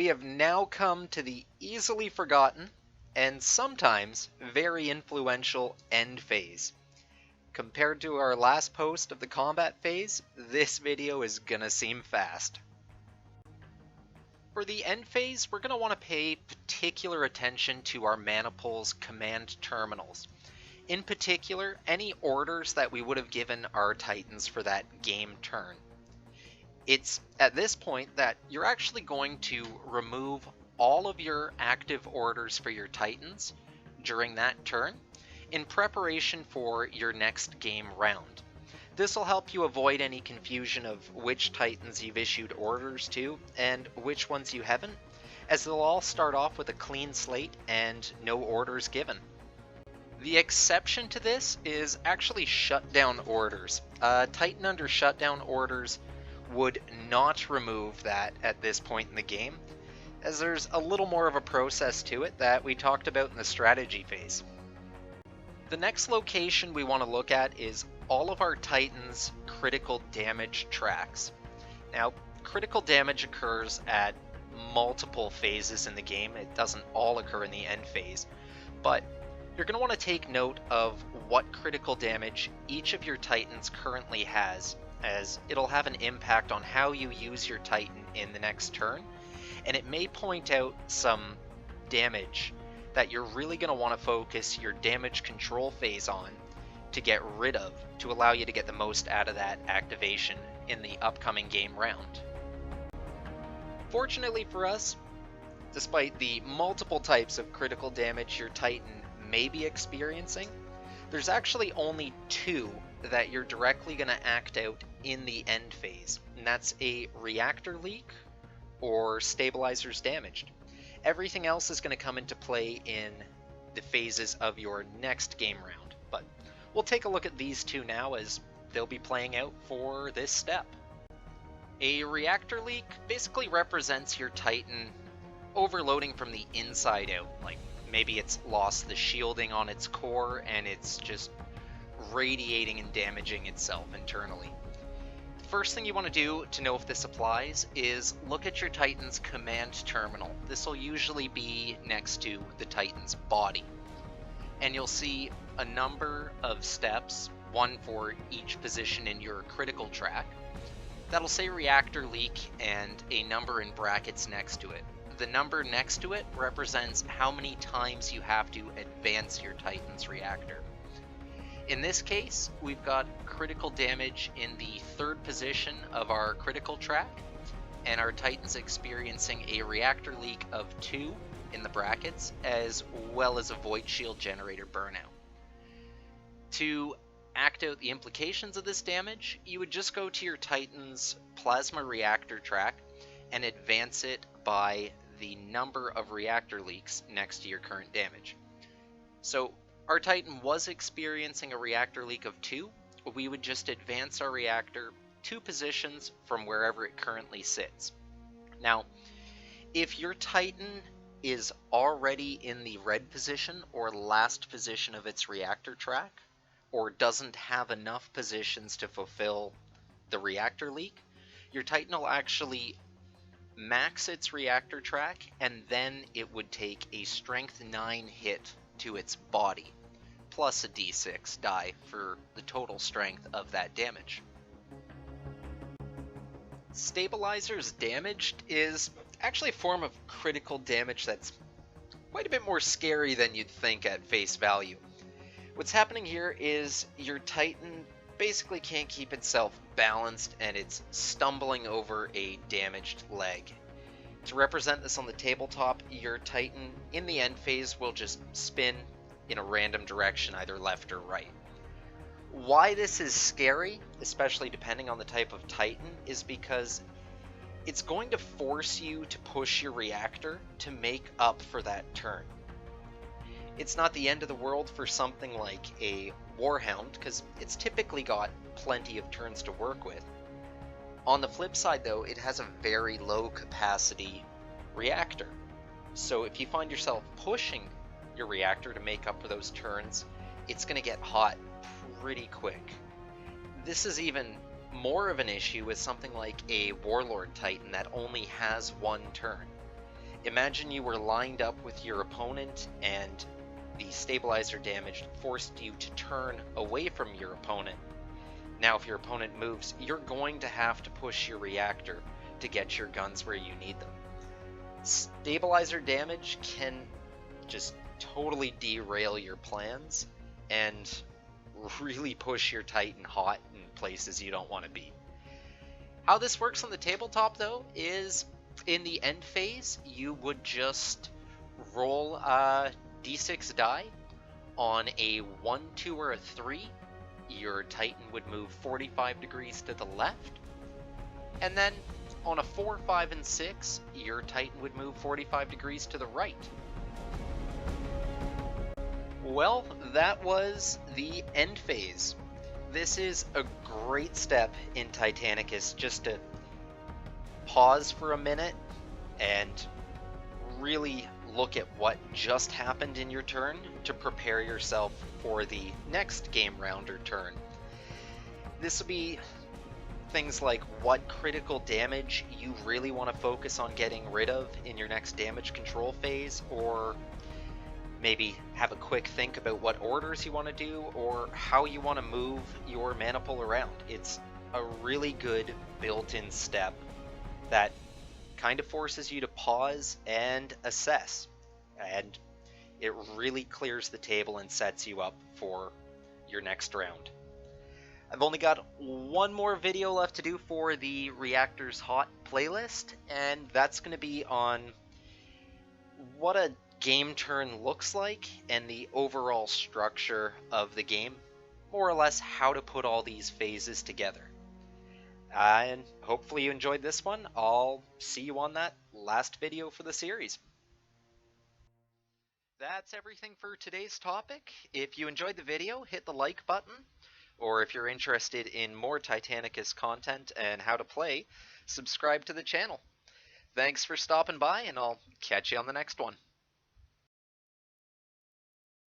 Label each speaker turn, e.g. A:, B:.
A: we have now come to the easily forgotten and sometimes very influential end phase. Compared to our last post of the combat phase, this video is gonna seem fast. For the end phase, we're gonna want to pay particular attention to our mana pool's command terminals. In particular, any orders that we would have given our titans for that game turn. It's at this point that you're actually going to remove all of your active orders for your titans during that turn in preparation for your next game round. This will help you avoid any confusion of which titans you've issued orders to and which ones you haven't, as they'll all start off with a clean slate and no orders given. The exception to this is actually shutdown orders. Titan under shutdown orders would not remove that at this point in the game, as there's a little more of a process to it that we talked about in the strategy phase. The next location we want to look at is all of our Titans' critical damage tracks. Now, critical damage occurs at multiple phases in the game. It doesn't all occur in the end phase, but you're going to want to take note of what critical damage each of your Titans currently has, as it'll have an impact on how you use your Titan in the next turn, and it may point out some damage that you're really going to want to focus your damage control phase on to get rid of, to allow you to get the most out of that activation in the upcoming game round. Fortunately for us, despite the multiple types of critical damage your Titan may be experiencing, there's actually only two that you're directly going to act out in the end phase, and that's a Reactor Leak or Stabilizers Damaged. Everything else is going to come into play in the phases of your next game round, but we'll take a look at these two now as they'll be playing out for this step. A Reactor Leak basically represents your Titan overloading from the inside out, like maybe it's lost the shielding on its core and it's just radiating and damaging itself internally. First thing you want to do to know if this applies is look at your Titan's command terminal. This will usually be next to the Titan's body. And you'll see a number of steps, one for each position in your critical track. That'll say Reactor Leak and a number in brackets next to it. The number next to it represents how many times you have to advance your Titan's reactor. In this case, we've got critical damage in the third position of our critical track, and our Titan's experiencing a Reactor Leak of 2 in the brackets, as well as a Void Shield Generator burnout. To act out the implications of this damage, you would just go to your Titan's Plasma Reactor track and advance it by the number of Reactor Leaks next to your current damage. So, our Titan was experiencing a Reactor Leak of 2, we would just advance our reactor 2 positions from wherever it currently sits. Now, if your Titan is already in the red position or last position of its reactor track, or doesn't have enough positions to fulfill the Reactor Leak, your Titan will actually max its reactor track, and then it would take a Strength 9 hit to its body, plus a d6 die for the total strength of that damage. Stabilizers Damaged is actually a form of critical damage that's quite a bit more scary than you'd think at face value. What's happening here is your Titan basically can't keep itself balanced and it's stumbling over a damaged leg. To represent this on the tabletop, your Titan in the end phase will just spin in a random direction, either left or right. Why this is scary, especially depending on the type of Titan, is because it's going to force you to push your reactor to make up for that turn. It's not the end of the world for something like a Warhound, because it's typically got plenty of turns to work with. On the flip side though, it has a very low capacity reactor. So if you find yourself pushing your reactor to make up for those turns, it's going to get hot pretty quick. This is even more of an issue with something like a Warlord Titan that only has one turn. Imagine you were lined up with your opponent and the stabilizer damage forced you to turn away from your opponent. Now, if your opponent moves, you're going to have to push your reactor to get your guns where you need them. Stabilizer damage can just totally derail your plans and really push your Titan hot in places you don't want to be. How this works on the tabletop, though, is in the end phase, you would just roll a d6 die. On a 1, 2, or a 3, your Titan would move 45 degrees to the left. And then on a 4, 5, and 6, your Titan would move 45 degrees to the right. Well, that was the end phase. This is a great step in Titanicus just to pause for a minute and really look at what just happened in your turn to prepare yourself for the next game round or turn. This will be things like what critical damage you really want to focus on getting rid of in your next damage control phase, or maybe have a quick think about what orders you want to do or how you want to move your mana pool around. It's a really good built-in step that kind of forces you to pause and assess, and it really clears the table and sets you up for your next round. I've only got one more video left to do for the Reactor's Hot playlist, and that's going to be on what a game turn looks like and the overall structure of the game, more or less how to put all these phases together. And hopefully you enjoyed this one. I'll see you on that last video for the series. That's everything for today's topic. If you enjoyed the video, hit the like button. Or if you're interested in more Titanicus content and how to play, subscribe to the channel. Thanks for stopping by, and I'll catch you on the next one.